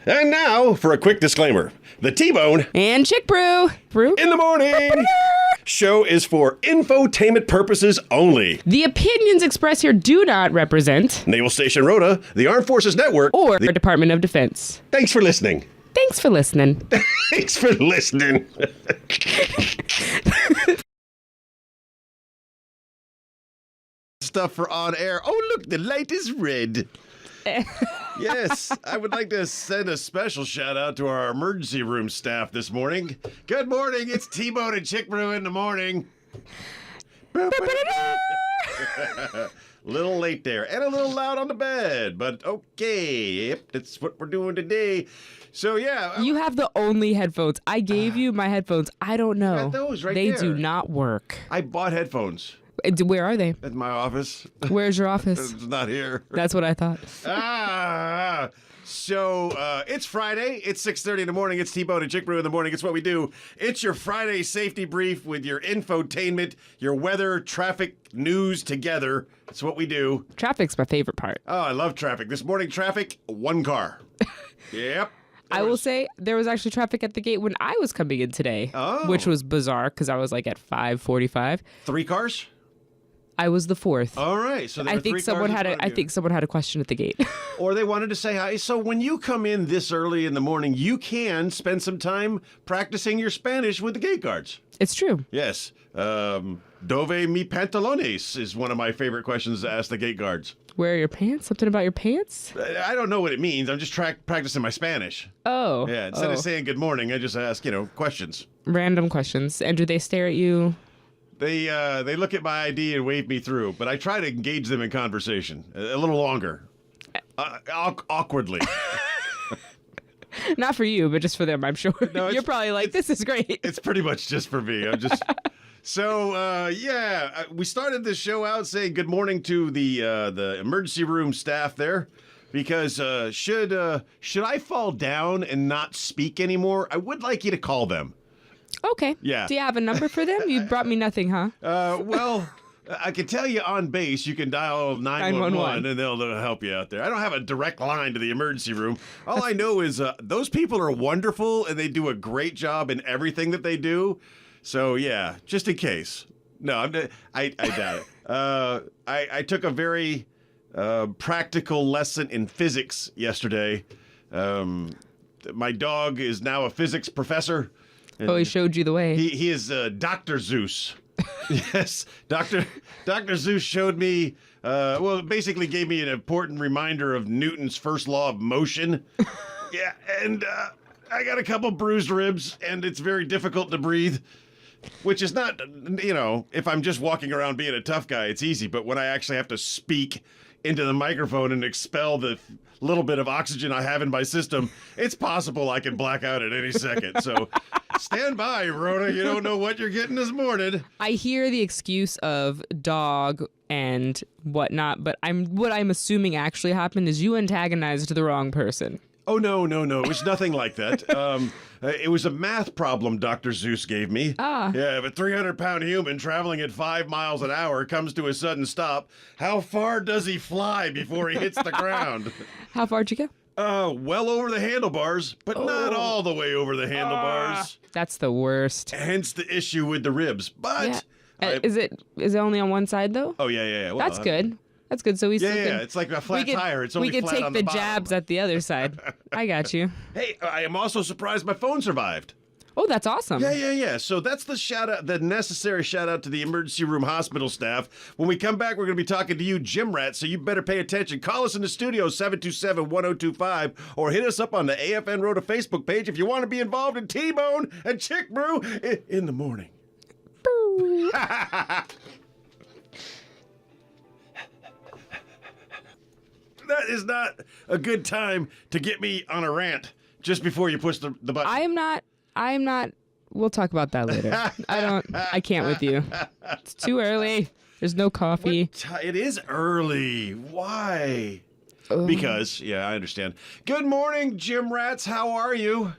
And now for a quick disclaimer. The T-Bone and Chick Brew in the morning show is for infotainment purposes only. The opinions expressed here do not represent Naval Station Rhoda, the Armed Forces Network, or the Department of Defense. Thanks for listening. Thanks for listening. Thanks for listening. Stuff for on air. Oh, look, the light is red. Yes, I would like to send a special shout out to our emergency room staff this morning. Good morning, it's T-Bone and Chick Brew in the morning. Little late there and a little loud on the bed, but okay, yep, that's what we're doing today. So yeah, you have the only headphones. I gave you my headphones. I don't know. Got those right they there. do not work. I bought headphones. Where are they? At my office. Where's your office? It's not here. That's what I thought. So it's Friday. It's 6:30 in the morning. It's T-Bone and Chick Brew in the morning. It's what we do. It's your Friday safety brief with your infotainment, your weather, traffic, news together. It's what we do. Traffic's my favorite part. Oh, I love traffic. This morning, traffic, one car. Yep. I will say there was actually traffic at the gate when I was coming in today, which was bizarre because I was like at 5:45. 3 cars? I was the fourth. All right, so there were 3 cars I think someone had a question at the gate. Or they wanted to say hi. So when you come in this early in the morning, you can spend some time practicing your Spanish with the gate guards. It's true. Yes. Dove mi pantalones is one of my favorite questions to ask the gate guards. Where are your pants? Something about your pants? I don't know what it means. I'm just practicing my Spanish. Oh. Yeah, instead of saying good morning, I just ask, questions. Random questions. And do they stare at you? They look at my ID and wave me through, but I try to engage them in conversation a little longer. Awkwardly. Not for you, but just for them, I'm sure. No, you're probably like, this is great. It's pretty much just for me. I'm just... So, we started this show out saying good morning to the emergency room staff there, because should I fall down and not speak anymore, I would like you to call them. Okay. Yeah. Do you have a number for them? You brought me nothing, huh? Well, I can tell you on base, you can dial 911 and they'll help you out there. I don't have a direct line to the emergency room. All I know is those people are wonderful and they do a great job in everything that they do. So, yeah, just in case. No, I doubt it. I took a very practical lesson in physics yesterday. My dog is now a physics professor. He showed you the way. He is Dr. Zeus. Yes, Dr. Zeus showed me, basically gave me an important reminder of Newton's first law of motion. Yeah, and I got a couple bruised ribs, and it's very difficult to breathe. Which is not, if I'm just walking around being a tough guy, it's easy. But when I actually have to speak into the microphone and expel the little bit of oxygen I have in my system, it's possible I can black out at any second. So stand by, Rhoda. You don't know what you're getting this morning. I hear the excuse of dog and whatnot, but what I'm assuming actually happened is you antagonized the wrong person. Oh, no. It was nothing like that. It was a math problem Dr. Zeus gave me. Yeah, if a 300-pound human traveling at 5 miles an hour comes to a sudden stop, how far does he fly before he hits the ground? How far'd you go? Well over the handlebars, but not all the way over the handlebars. That's the worst. Hence the issue with the ribs. But is it only on one side, though? Oh, yeah. Well, that's good. That's good. So it's like a flat tire. It's only flat on the bottom. We could take the jabs at the other side. I got you. Hey, I am also surprised my phone survived. Oh, that's awesome. Yeah. So that's the necessary shout out to the emergency room hospital staff. When we come back, we're going to be talking to you, Gym Rat, so you better pay attention. Call us in the studio, 727-1025, or hit us up on the AFN Rhoda Facebook page if you want to be involved in T-Bone and Chick Brew in the morning. That is not a good time to get me on a rant just before you push the button. I am not. We'll talk about that later. I can't with you. It's too early. There's no coffee. It is early. Why? Because, I understand. Good morning, Gym Rats. How are you?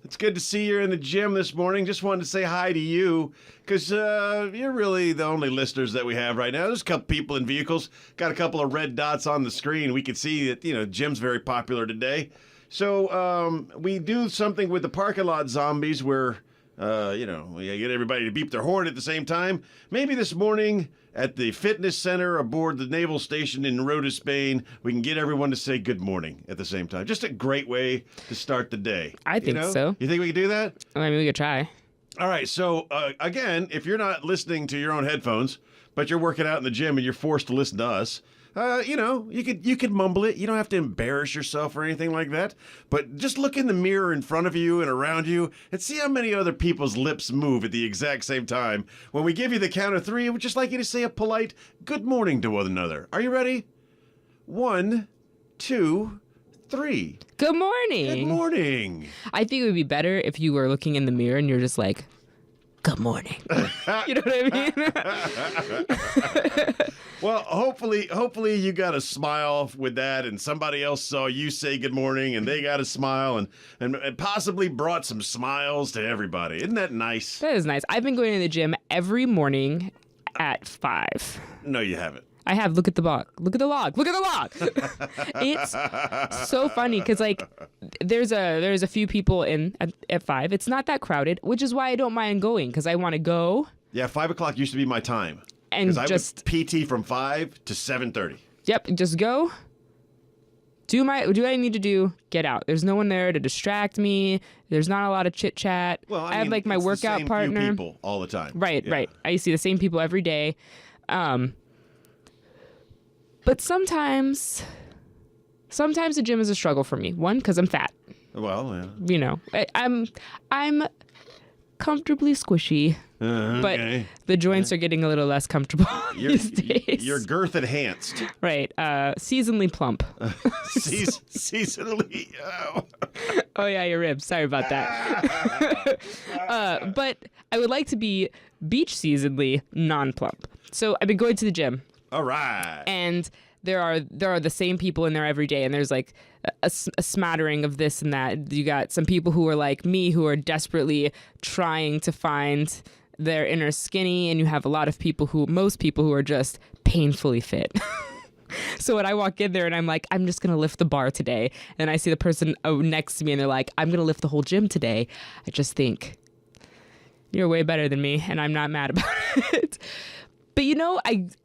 It's good to see you in the gym this morning. Just wanted to say hi to you because you're really the only listeners that we have right now. There's a couple people in vehicles. Got a couple of red dots on the screen. We can see that, Jim's very popular today. So we do something with the parking lot zombies where, we get everybody to beep their horn at the same time. Maybe this morning at the fitness center aboard the naval station in Rota, Spain, we can get everyone to say good morning at the same time. Just a great way to start the day. I think so. You think we can do that? I mean, we could try. All right. So, again, if you're not listening to your own headphones, but you're working out in the gym and you're forced to listen to us, you could mumble it. You don't have to embarrass yourself or anything like that. But just look in the mirror in front of you and around you and see how many other people's lips move at the exact same time. When we give you the count of 3, we'd just like you to say a polite good morning to one another. Are you ready? 1, 2, 3. Good morning. Good morning. I think it would be better if you were looking in the mirror and you're just like, good morning. You know what I mean? Well, hopefully you got a smile with that, and somebody else saw you say good morning, and they got a smile, and possibly brought some smiles to everybody. Isn't that nice? That is nice. I've been going to the gym every morning at 5. No, you haven't. I have. Look at the log. Look at the log. Look at the log. It's so funny because there's a few people in at 5. It's not that crowded, which is why I don't mind going because I want to go. Yeah, 5 o'clock used to be my time. And I just would PT from 5 to 7:30. Yep, just go. Do what I need to do. Get out. There's no one there to distract me. There's not a lot of chit chat. Well, I have my it's workout the same partner. Few people all the time. Right, Yeah. right. I see the same people every day. But sometimes the gym is a struggle for me. One, because I'm fat. Well, yeah. I'm comfortably squishy, but Okay. the joints are getting a little less comfortable these days. You're girth enhanced. Right. Seasonally plump. Seasonally. Oh. Oh yeah, your ribs. Sorry about that. But I would like to be beach seasonally non-plump. So I've been going to the gym. All right. And there are the same people in there every day, and there's like a smattering of this and that. You got some people who are like me, who are desperately trying to find their inner skinny, and you have a lot of most people who are just painfully fit. So when I walk in there and I'm like, I'm just gonna lift the bar today, and I see the person next to me and they're like, I'm gonna lift the whole gym today, I just think, you're way better than me, and I'm not mad about it. But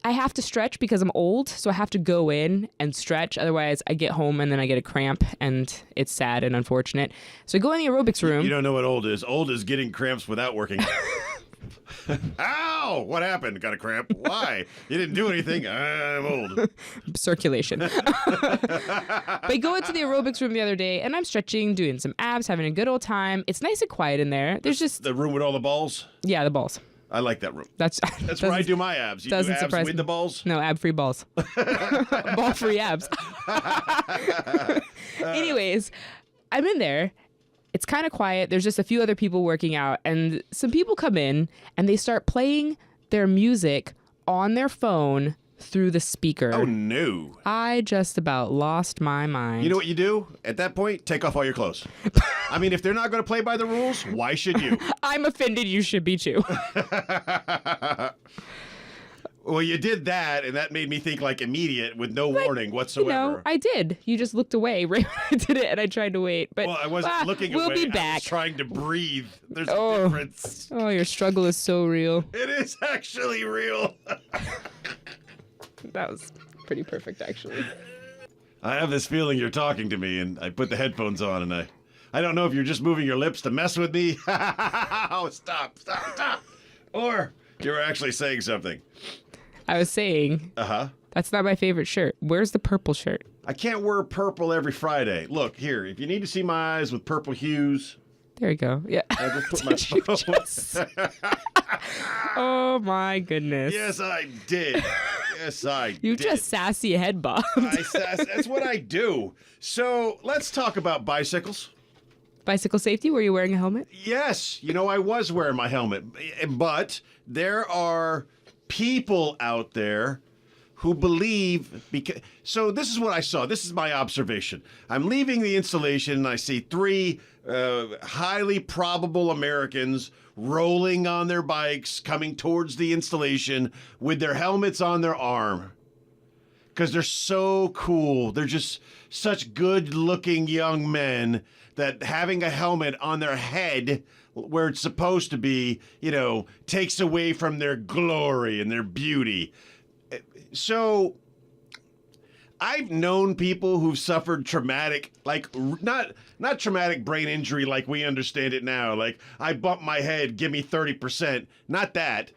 I have to stretch because I'm old, so I have to go in and stretch. Otherwise, I get home and then I get a cramp, and it's sad and unfortunate. So I go in the aerobics room. You don't know what old is. Old is getting cramps without working. Ow! What happened? Got a cramp? Why? You didn't do anything. I'm old. Circulation. But I go into the aerobics room the other day, and I'm stretching, doing some abs, having a good old time. It's nice and quiet in there. There's just the room with all the balls. Yeah, the balls. I like that room. That's where I do my abs. You do doesn't abs surprise with me. the balls? No, ab-free balls. Ball-free abs. Anyways, I'm in there. It's kind of quiet. There's just a few other people working out, and some people come in and they start playing their music on their phone through the speaker. Oh, no. I just about lost my mind. You know what you do? At that point, take off all your clothes. I mean, if they're not going to play by the rules, why should you? I'm offended. You should be too. Well, you did that, and that made me think like immediate with no warning whatsoever. I did. You just looked away right when I did it, and I tried to wait. But Well, I wasn't looking we'll away. be I back. was trying to breathe. There's a difference. Oh, your struggle is so real. It is actually real. That was pretty perfect, actually. I have this feeling you're talking to me, and I put the headphones on, and I don't know if you're just moving your lips to mess with me. Oh, stop. Or you're actually saying something. I was saying, that's not my favorite shirt. Where's the purple shirt? I can't wear purple every Friday. Look, here, if you need to see my eyes with purple hues, there you go. Yeah. I just put my phone. Oh, my goodness. Yes, I did. Yes, I You did. just sassy head bob. That's what I do. So let's talk about bicycles. Bicycle safety, were you wearing a helmet? Yes, I was wearing my helmet, but there are people out there who believe so this is what I saw. This is my observation. I'm leaving the installation and I see 3 highly probable Americans rolling on their bikes coming towards the installation with their helmets on their arm. because they're so cool. They're just such good-looking young men that having a helmet on their head where it's supposed to be, takes away from their glory and their beauty. So I've known people who've suffered traumatic, like not traumatic brain injury like we understand it now. Like, I bumped my head, give me 30%. Not that.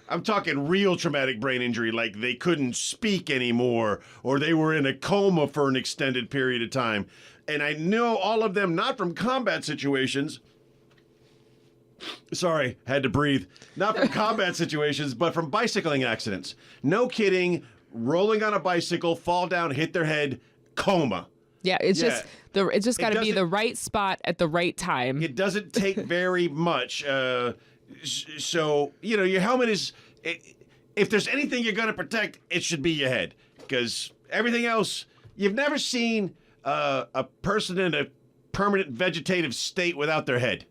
I'm talking real traumatic brain injury, like they couldn't speak anymore, or they were in a coma for an extended period of time. And I know all of them, not from combat situations. Sorry, had to breathe. Not from combat situations, but from bicycling accidents. No kidding. Rolling on a bicycle, fall down, hit their head, coma. Yeah, it's just got to be the right spot at the right time. It doesn't take very much. So, your helmet is, if there's anything you're going to protect, it should be your head. Because everything else, you've never seen a person in a permanent vegetative state without their head.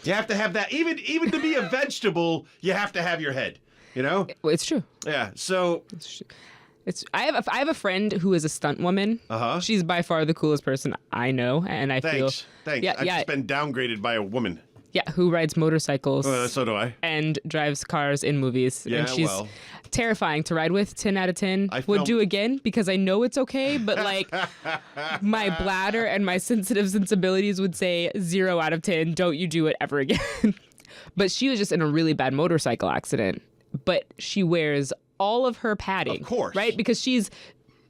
You have to have that. Even to be a vegetable, you have to have your head. It's true. Yeah. So I have a friend who is a stunt woman. She's by far the coolest person I know, and I feel. Thanks. Yeah, I've just been downgraded by a woman. Yeah, who rides motorcycles. So do I. And drives cars in movies. Yeah, and she's terrifying to ride with. 10 out of 10. Would do again because I know it's okay, but like my bladder and my sensitive sensibilities would say 0 out of 10. Don't you do it ever again. But she was just in a really bad motorcycle accident. But she wears all of her padding, of course, right? Because she's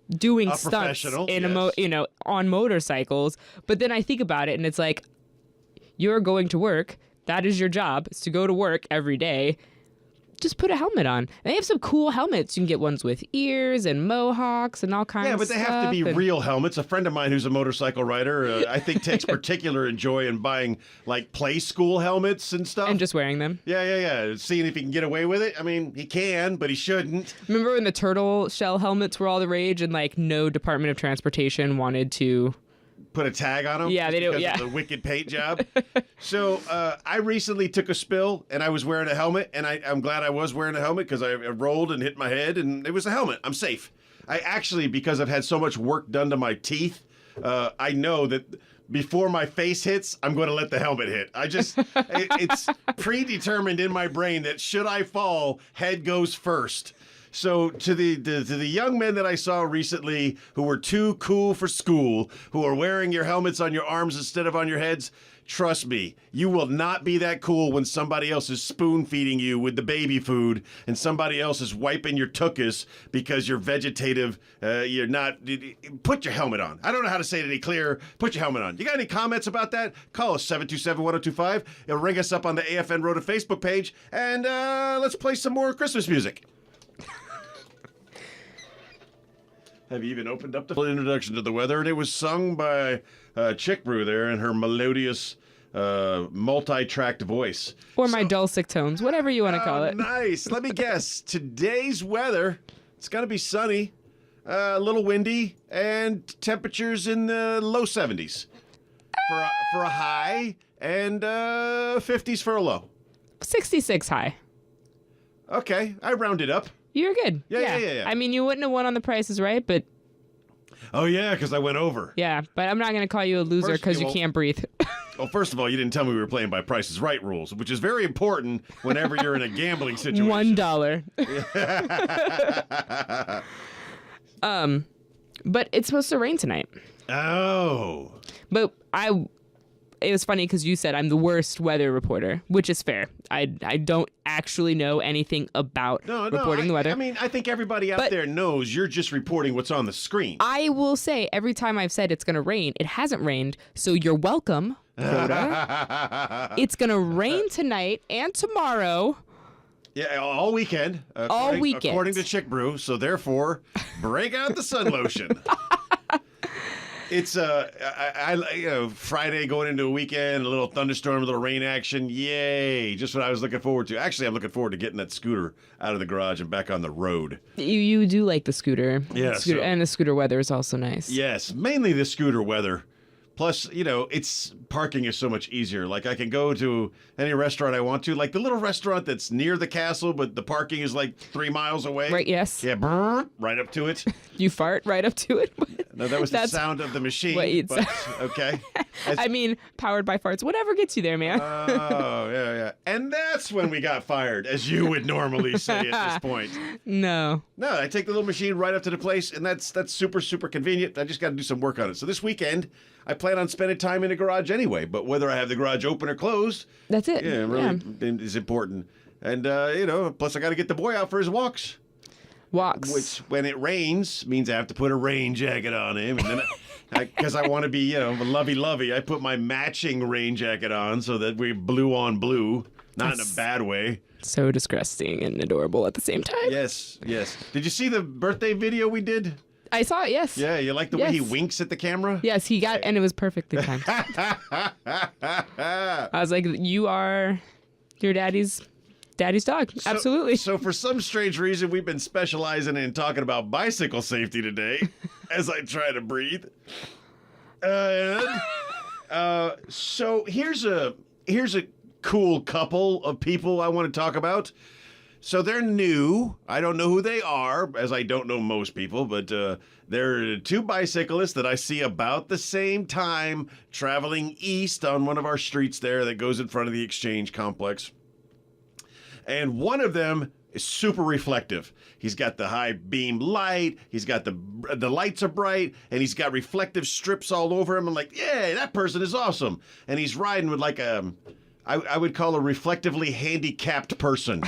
doing stunts in on motorcycles. But then I think about it, and it's like, you're going to work. That is your job, is to go to work every day. Just put a helmet on. And they have some cool helmets. You can get ones with ears and mohawks and all kinds of stuff. Yeah, but they have to be real helmets. A friend of mine who's a motorcycle rider, I think, takes particular joy in buying, like, play school helmets and stuff. And just wearing them. Yeah. Seeing if he can get away with it. I mean, he can, but he shouldn't. Remember when the turtle shell helmets were all the rage and, like, no Department of Transportation wanted to put a tag on them? Yeah, they do. Because of the wicked paint job. So I recently took a spill, and I was wearing a helmet, and I'm glad I was wearing a helmet because I rolled and hit my head, and it was a helmet. I'm safe. I actually, because I've had so much work done to my teeth, I know that before my face hits, I'm going to let the helmet hit. It's predetermined in my brain that should I fall, head goes first. So to the young men that I saw recently who were too cool for school, who are wearing your helmets on your arms instead of on your heads, trust me, you will not be that cool when somebody else is spoon feeding you with the baby food and somebody else is wiping your tuchus because you're vegetative. You're not. Put your helmet on. I don't know how to say it any clearer. Put your helmet on. You got any comments about that? Call us 727-1025. It'll ring us up on the AFN Road Facebook page, and let's play some more Christmas music. Have you even opened up the introduction to the weather? And it was sung by Chick Brew there in her melodious, multi-tracked voice. Or my dulcet tones, whatever you want to call it. Nice. Let me guess. Today's weather, it's going to be sunny, a little windy, and temperatures in the low 70s for a high, and 50s for a low. 66 high. Okay, I rounded up. You're good. Yeah. I mean, you wouldn't have won on The Price is Right, but... Oh, yeah, because I went over. Yeah, but I'm not going to call you a loser because you can't breathe. Well, first of all, you didn't tell me we were playing by Price is Right rules, which is very important whenever you're in a gambling situation. $1. But it's supposed to rain tonight. Oh. But it was funny because you said I'm the worst weather reporter, which is fair. I don't actually know anything about reporting the weather. I mean, I think everybody out there knows you're just reporting what's on the screen. I will say every time I've said it's going to rain, it hasn't rained. So you're welcome, Rhoda. It's going to rain tonight and tomorrow. Yeah, all weekend. All weekend. According to Chick Brew. So therefore, break out the sun lotion. It's Friday going into a weekend, a little thunderstorm, a little rain action. Yay. Just what I was looking forward to. Actually, I'm looking forward to getting that scooter out of the garage and back on the road. You do like the scooter. Yeah. And the scooter weather is also nice. Yes. Mainly the scooter weather. Plus, it's parking is so much easier. Like I can go to any restaurant I want to, like the little restaurant that's near the castle, but the parking is like 3 miles away. Right, yes. Yeah, brrr, right up to it. You fart right up to it? No, that was the sound of the machine. Wait, but, okay. I mean, powered by farts. Whatever gets you there, man. Oh, yeah. And that's when we got fired, as you would normally say at this point. No, I take the little machine right up to the place, and that's super, super convenient. I just got to do some work on it. So this weekend, I plan on spending time in the garage anyway, but whether I have the garage open or closed, that's it. yeah, really is important. And, plus I got to get the boy out for his walks. Which, when it rains, means I have to put a rain jacket on him. And then, because I want to be, lovey-lovey, I put my matching rain jacket on so that we're blue on blue. Not in a bad way. So disgusting and adorable at the same time. Yes. Did you see the birthday video we did? I saw it, yes. Yeah, you like the way he winks at the camera? Yes, he got, and it was perfectly timed. I was like, you are your daddy's dog. Absolutely. So for some strange reason, we've been specializing in talking about bicycle safety today as I try to breathe. So here's a cool couple of people I want to talk about. So they're new. I don't know who they are, as I don't know most people, but they're two bicyclists that I see about the same time traveling east on one of our streets there that goes in front of the Exchange complex. And one of them is super reflective. He's got the high beam light. He's got the lights are bright, and he's got reflective strips all over him. I'm like, yeah, that person is awesome. And he's riding with like I would call a reflectively handicapped person.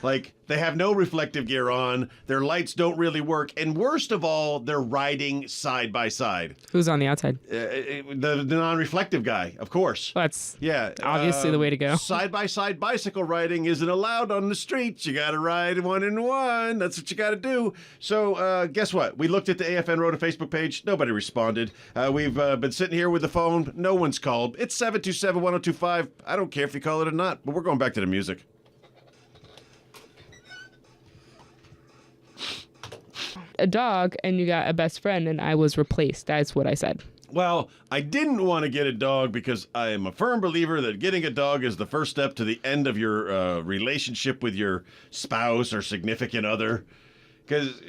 Like, they have no reflective gear on, their lights don't really work, and worst of all, they're riding side by side. Who's on the outside? The non-reflective guy, of course. Well, that's obviously the way to go. Side-by-side bicycle riding isn't allowed on the streets. You gotta ride one and one. That's what you gotta do. So, guess what? We looked at the AFN Road Facebook page. Nobody responded. We've been sitting here with the phone. No one's called. It's 727-1025. I don't care if you call it or not, but we're going back to the music. A dog, and you got a best friend, and I was replaced. That's what I said. Well, I didn't want to get a dog because I am a firm believer that getting a dog is the first step to the end of your relationship with your spouse or significant other. Because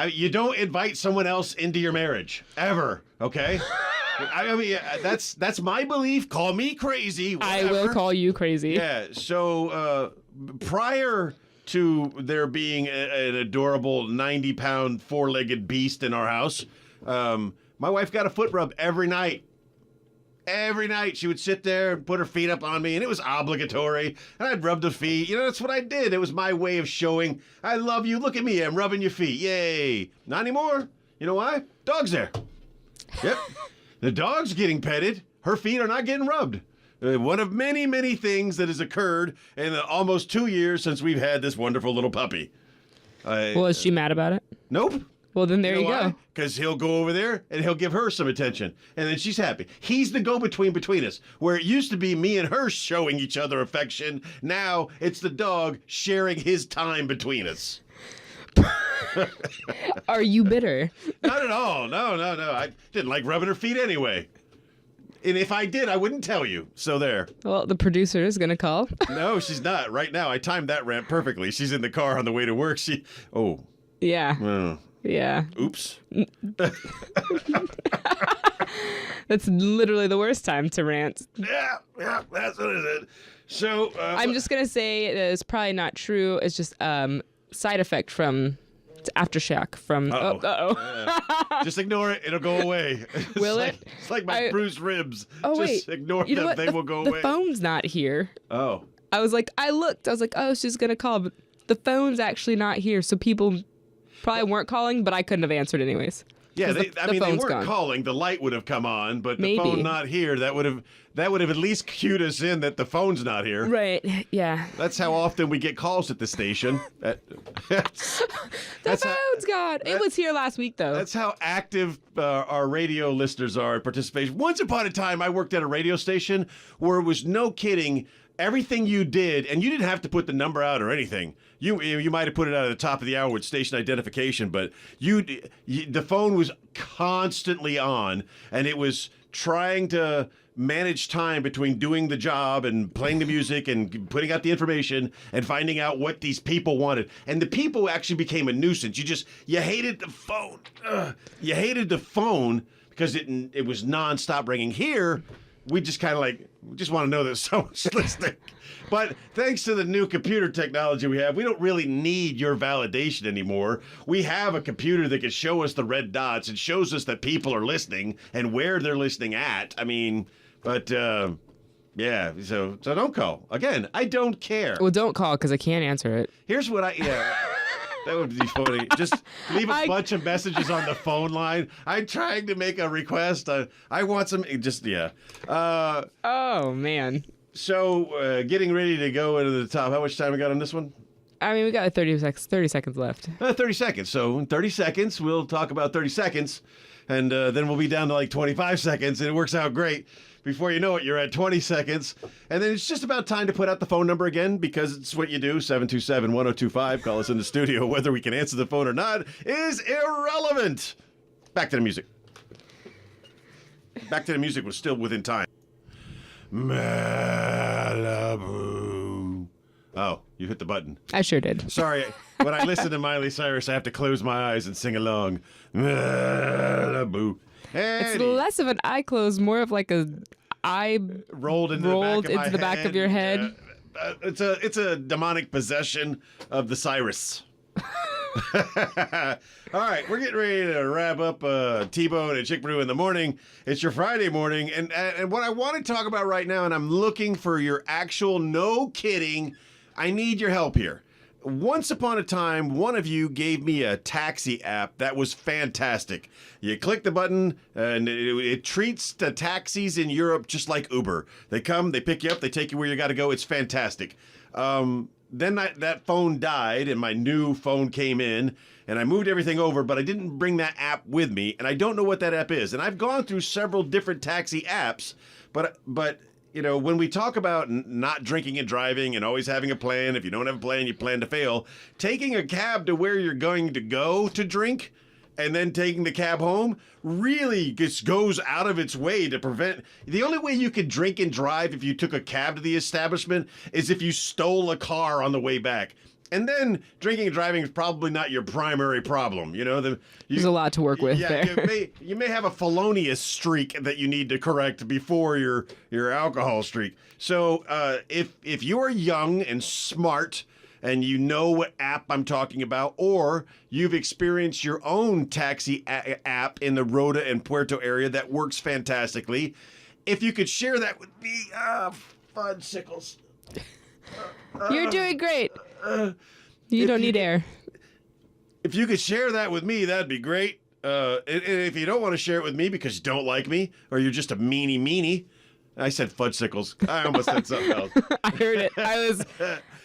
you don't invite someone else into your marriage, ever, okay? I mean, that's my belief. Call me crazy. Whatever. I will call you crazy. Yeah, so prior to there being an adorable 90-pound four-legged beast in our house, my wife got a foot rub every night. Every night she would sit there and put her feet up on me, and it was obligatory. And I'd rub the feet. That's what I did. It was my way of showing, I love you. Look at me. I'm rubbing your feet. Yay. Not anymore. You know why? Dog's there. Yep. The dog's getting petted. Her feet are not getting rubbed. One of many, many things that has occurred in the almost 2 years since we've had this wonderful little puppy. Well, is she mad about it? Nope. Well, then there you go. Because he'll go over there and he'll give her some attention. And then she's happy. He's the go-between between us. Where it used to be me and her showing each other affection, now it's the dog sharing his time between us. Are you bitter? Not at all. No. I didn't like rubbing her feet anyway. And if I did, I wouldn't tell you. So there. Well, the producer is going to call. No, she's not. Right now, I timed that rant perfectly. She's in the car on the way to work. Yeah. Yeah. Oops. That's literally the worst time to rant. Yeah, that's what it is. So I'm just going to say that it's probably not true. It's just side effect from aftershock from just ignore it, it'll go away. Will it? It's like my bruised ribs. Just wait, ignore them, they will go away. The phone's not here. Oh, I was like, oh, she's gonna call, but the phone's actually not here, so people probably weren't calling, but I couldn't have answered anyways. Yeah, they weren't gone. calling. The light would have come on, but Maybe. The phone not here. That would have at least cued us in that the phone's not here. Right? Yeah. That's how often we get calls at the station. The phone's gone. It was here last week, though. That's how active our radio listeners are at participation. Once upon a time, I worked at a radio station where it was no kidding. Everything you did, and you didn't have to put the number out or anything. You might have put it out at the top of the hour with station identification, but the phone was constantly on, and it was trying to manage time between doing the job and playing the music and putting out the information and finding out what these people wanted. And the people actually became a nuisance. You hated the phone. You hated the phone because it was nonstop ringing. Here, we just kind of we just want to know there's someone's listening. But thanks to the new computer technology we have, we don't really need your validation anymore. We have a computer that can show us the red dots. It shows us that people are listening and where they're listening at. I mean, but yeah, so don't call. Again, I don't care. Well, don't call because I can't answer it. Here's what that would be funny. Just leave a bunch of messages on the phone line. I'm trying to make a request. I want some. Oh man. So getting ready to go into the top. How much time we got on this one? I mean, we got 30 seconds left. 30 seconds. So in 30 seconds, we'll talk about 30 seconds, and then we'll be down to like 25 seconds, and it works out great. Before you know it, you're at 20 seconds. And then it's just about time to put out the phone number again, because it's what you do. 727-1025. Call us in the studio. Whether we can answer the phone or not is irrelevant. Back to the music. Back to the music was still within time. Malibu. Oh, you hit the button. I sure did. Sorry. When I listen to Miley Cyrus, I have to close my eyes and sing along. Malibu. It's less of an eye close, more of like a eye rolled into the back of your head. It's a demonic possession of the Cyrus. All right, we're getting ready to wrap up T-Bone and Chick Brew in the morning. It's your Friday morning, and what I want to talk about right now, and I'm looking for your actual, no kidding, I need your help here. Once upon a time, one of you gave me a taxi app that was fantastic. You click the button, and it treats the taxis in Europe just like Uber. They come, they pick you up, they take you where you got to go. It's fantastic. Then that phone died, and my new phone came in, and I moved everything over, but I didn't bring that app with me, and I don't know what that app is. And I've gone through several different taxi apps, but you know, when we talk about not drinking and driving and always having a plan, if you don't have a plan, you plan to fail. Taking a cab to where you're going to go to drink and then taking the cab home really just goes out of its way to prevent. The only way you could drink and drive if you took a cab to the establishment is if you stole a car on the way back. And then drinking and driving is probably not your primary problem. You know, there's a lot to work with there. You may have a felonious streak that you need to correct before your alcohol streak. So if you are young and smart and you know what app I'm talking about, or you've experienced your own taxi app in the Rota and Puerto area that works fantastically, if you could share that with me, fudgesicles. You're doing great. You don't need air. If you could share that with me, that'd be great. And if you don't want to share it with me because you don't like me or you're just a meanie, I said fudgesicles. I almost said something else. I heard it.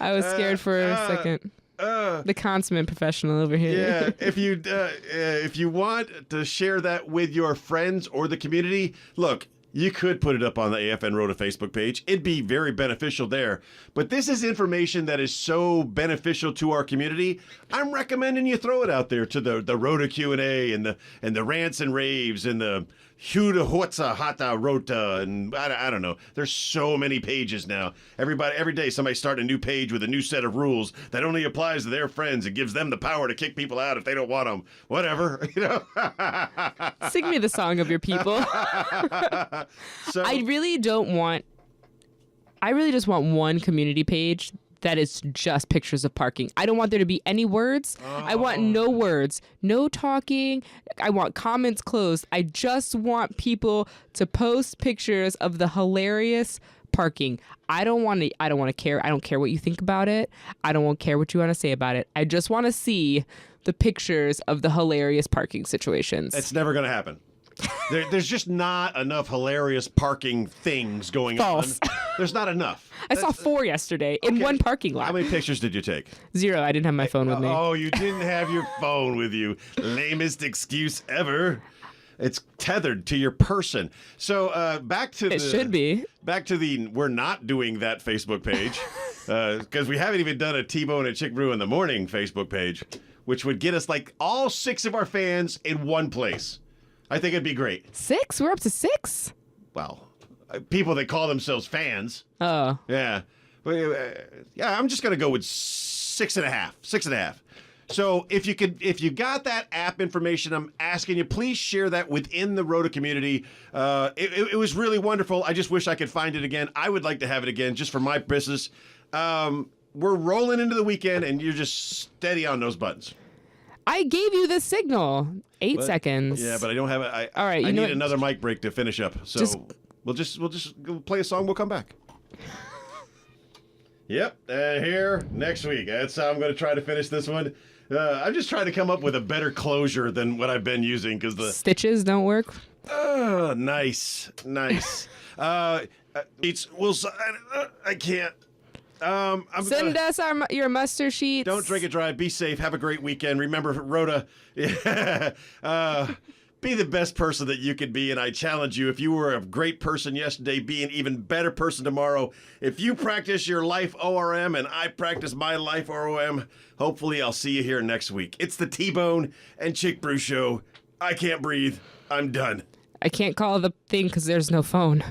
I was scared for a second. The consummate professional over here. Yeah, if you want to share that with your friends or the community, look, you could put it up on the AFN Rota Facebook page. It'd be very beneficial there. But this is information that is so beneficial to our community. I'm recommending you throw it out there to the Rota Q&A and the rants and raves and the Huda Hotza Hata Rota, and I don't know. There's so many pages now. Every day somebody's starting a new page with a new set of rules that only applies to their friends and gives them the power to kick people out if they don't want them. Whatever, you know. Sing me the song of your people. So, I really just want one community page that is just pictures of parking. I don't want there to be any words. I want no words, no talking. I want comments closed. I just want people to post pictures of the hilarious parking. I don't want to care. I don't care what you think about it. I don't care what you want to say about it. I just want to see the pictures of the hilarious parking situations. It's never going to happen. There's just not enough hilarious parking things going False. on. There's not enough. I saw 4 yesterday in one parking lot. How many pictures did you take? 0. I didn't have my phone with me. Oh, you didn't have your phone with you. Lamest excuse ever. It's tethered to your person. So back to we're not doing that Facebook page because we haven't even done a T-Bone and Chick Brew in the Morning Facebook page, which would get us like all 6 of our fans in one place. I think it'd be great. 6? We're up to 6? Well, people that call themselves fans. Oh. Yeah. Yeah, I'm just going to go with 6.5. 6.5. So if you got that app information, I'm asking you, please share that within the Rhoda community. It was really wonderful. I just wish I could find it again. I would like to have it again just for my business. We're rolling into the weekend, and you're just steady on those buttons. I gave you the signal. 8 seconds. Yeah, but I don't have it. All right, I you know need what? another mic break to finish up. So we'll just go play a song. We'll come back. Yep, here next week. That's how I'm going to try to finish this one. I'm just trying to come up with a better closure than what I've been using because the Stitches don't work. Nice. I can't. Send us your muster sheets. Don't drink and drive. Be safe. Have a great weekend. Remember, Rhoda, be the best person that you could be. And I challenge you, if you were a great person yesterday, be an even better person tomorrow. If you practice your life ORM and I practice my life ORM, hopefully I'll see you here next week. It's the T-Bone and Chick Brew Show. I can't breathe. I'm done. I can't call the thing because there's no phone.